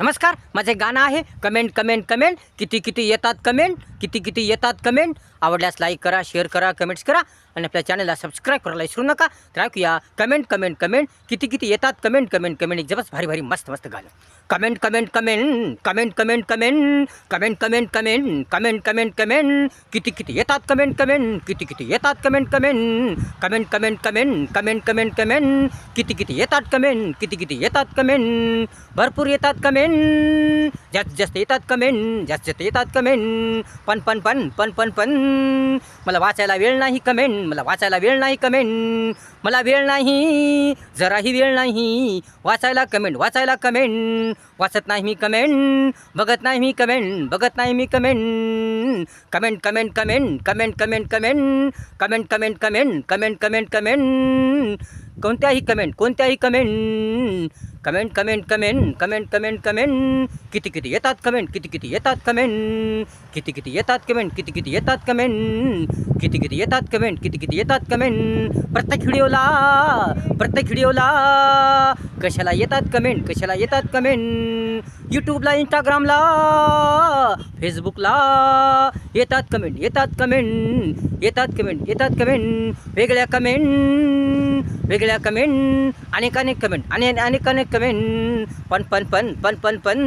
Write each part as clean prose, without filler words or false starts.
नमस्कार, माझे गाणं आहे कमेंट कमेंट कमेंट. किती किती येतात कमेंट, किती किती येतात कमेंट. आवडल्यास लाईक करा, शेअर करा, कमेंट्स करा आणि आपल्या चॅनलला सबस्क्राईब करायला विसरू नका. तर ऐकूया कमेंट कमेंट कमेंट. किती किती येतात कमेंट कमेंट कमेंट. एक जबरदस्त भारी भारी मस्त मस्त गाणं. Comment comment comment comment comment comment comment comment comment comment comment comment. किती किती येतात कमेंट कमेंट, किती किती येतात comment comment comment comment comment comment comment comment. किती किती येतात कमेंट, किती किती येतात कमेंट. भरपूर येतात कमेंट, जास्त जास्त येतात कमेंट, जास्त जास्त येतात कमेंट. पण पण पण पण पण पण मला वाचायला वेळ नाही कमेंट, मला वाचायला वेळ नाही कमेंट. मला वेळ नाही, जराही वेळ नाही वाचायला कमेंट, वाचायला कमेंट. वाचत नाही मी कमेंट, बघत नाही मी कमेंट, बघत नाही मी comment. Comment comment comment comment comment comment comment comment comment comment comment comment. कोणत्याही कमेंट, कोणत्याही comment. Comment comment comment comment comment comment. किती किती येतात कमेंट, किती किती येतात कमेंट. किती किती येतात कमेंट, किती किती येतात कमेंट. किती किती येतात कमेंट, किती किती येतात कमेंट. प्रत्येक व्हिडिओला कशाला येतात कमेंट, कशाला येतात कमेंट. यूट्यूबला, इंस्टाग्रामला, फेसबुकला येतात कमेंट, येतात कमेंट, येतात कमेंट, येतात कमेंट. वेगळ्या कमेंट, वेगळ्या कमेंट, अनेक अनेक कमेंट, अनेक अनेक कमेंट. पण पण पण पण पण पण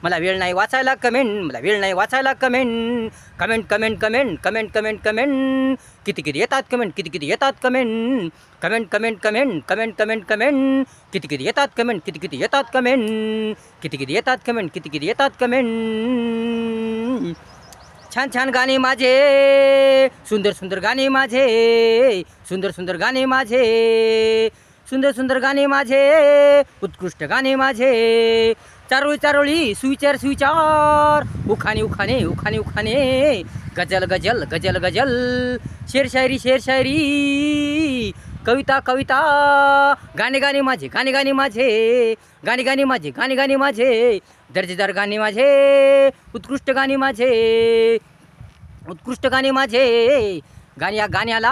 मला वेळ नाही वाचायला कमेंट, मला वेळ नाही वाचायला comment. Comment comment comment comment comment comment. किती किती येतात कमेंट, किती किती येतात comment. Comment comment comment comment comment comment. किती किती येतात कमेंट, किती किती येतात कमेंट. किती किती येतात कमेंट, किती किती येतात कमेंट. छान छान गाणे माझे, सुंदर सुंदर गाणे माझे, सुंदर सुंदर गाणे माझे, सुंदर सुंदर गाणे माझे, उत्कृष्ट गाणे माझे. चारोळी चारोळी, सुविचार सुविचार, उखाणे उखाणे उखाणे उखाणे, गजल गजल गजल गजल, शेरशायरी शेरशायरी, कविता कविता. गाणे गाणे माझे, गाणे गाणे माझे, गाणे गाणे माझे, गाणे गाणे माझे, दर्जेदार गाणे माझे, उत्कृष्ट गाणे माझे, उत्कृष्ट गाणे माझे. गाण्याला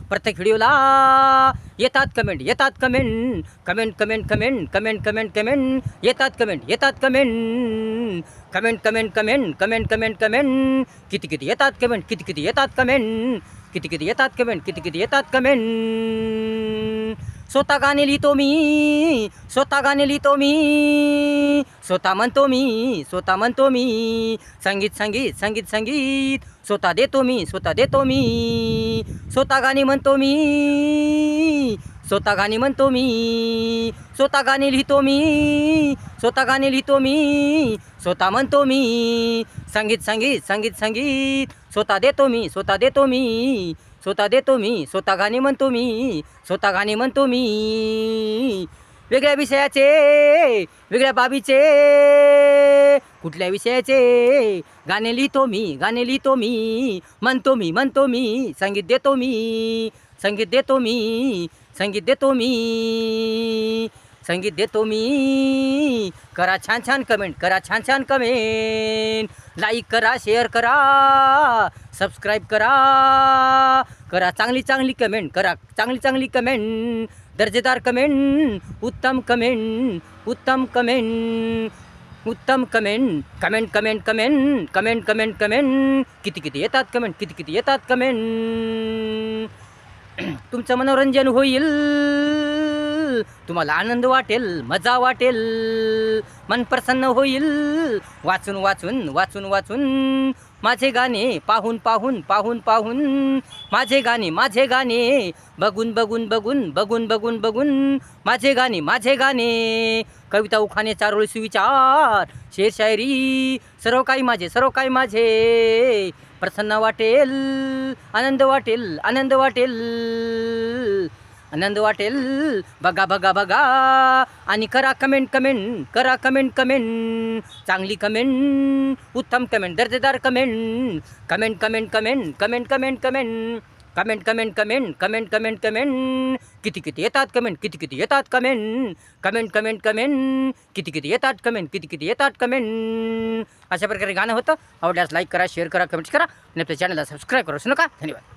प्रत्येक व्हिडिओला येतात कमेंट, येतात comment. Comment comment comment comment comment comment. येतात कमेंट, येतात comment. Comment comment comment comment comment comment. किती किती येतात कमेंट, किती किती येतात कमेंट. किती किती येतात कमेंट, किती किती येतात कमेंट. स्वतः गाणे लिहितो मी, स्वतः गाणे लिहितो मी, स्वतः म्हणतो मी, स्वतः म्हणतो मी. संगीत संगीत संगीत संगीत, स्वतः देतो मी, स्वतः देतो मी. स्वतः गाणे म्हणतो मी, स्वतः गाणे म्हणतो मी, स्वतः गाणे लिहितो मी, स्वतः गाणे लिहितो मी, स्वतः म्हणतो मी. संगीत संगीत संगीत संगीत, स्वतः देतो मी, स्वतः देतो मी, स्वतः देतो मी. स्वतः गाणे म्हणतो मी, स्वतः गाणे म्हणतो मी. वेगळ्या विषयाचे, वेगळ्या बाबीचे, कुठल्या विषयाचे गाणे लिहितो मी, गाणे लिहितो मी. म्हणतो मी, म्हणतो मी, संगीत देतो मी, संगीत देतो मी, संगीत देतो मी, संगीत देतो मी. करा छान छान कमेंट, करा छान छान कमेंट. लाईक करा, शेअर करा, सबस्क्राईब करा. करा चांगली चांगली कमेंट, करा चांगली चांगली कमेंट. दर्जेदार कमेंट, उत्तम कमेंट, उत्तम कमेंट, उत्तम comment. Comment comment comment comment comment comment. किती किती येतात कमेंट, किती किती येतात कमेंट. तुमचं मनोरंजन होईल, तुम्हाला आनंद वाटेल, मजा वाटेल, मन प्रसन्न होईल. वाचून वाचून वाचून वाचून माझे गाणे पाहून पाहून पाहून पाहून. माझे गाणे, माझे गाणे बघून बघून बघून बघून बघून बघून. माझे गाणे, माझे गाणे, कविता उखाणे चारोळी सुविचार, शेर शायरी, सर्व काही माझे, सर्व काही माझे. प्रसन्न वाटेल, आनंद वाटेल, आनंद वाटेल, आनंद वाटेल. बघा बघा बघा आणि करा कमेंट कमेंट, करा कमेंट कमेंट. चांगली कमेंट, उत्तम कमेंट, दर्जेदार comment. Comment comment comment comment comment comment. Comment comment comment comment comment comment. किती किती येतात कमेंट, किती किती येतात कमेंट. कमेंट कमेंट कमेंट, किती किती येतात कमेंट, किती किती येतात कमेंट. अशा प्रकारे गाणं होतं. आवडल्यास लाईक करा, शेअर करा, कमेंट्स करा आणि आपल्या चॅनलला सबस्क्राईब करू नका. धन्यवाद.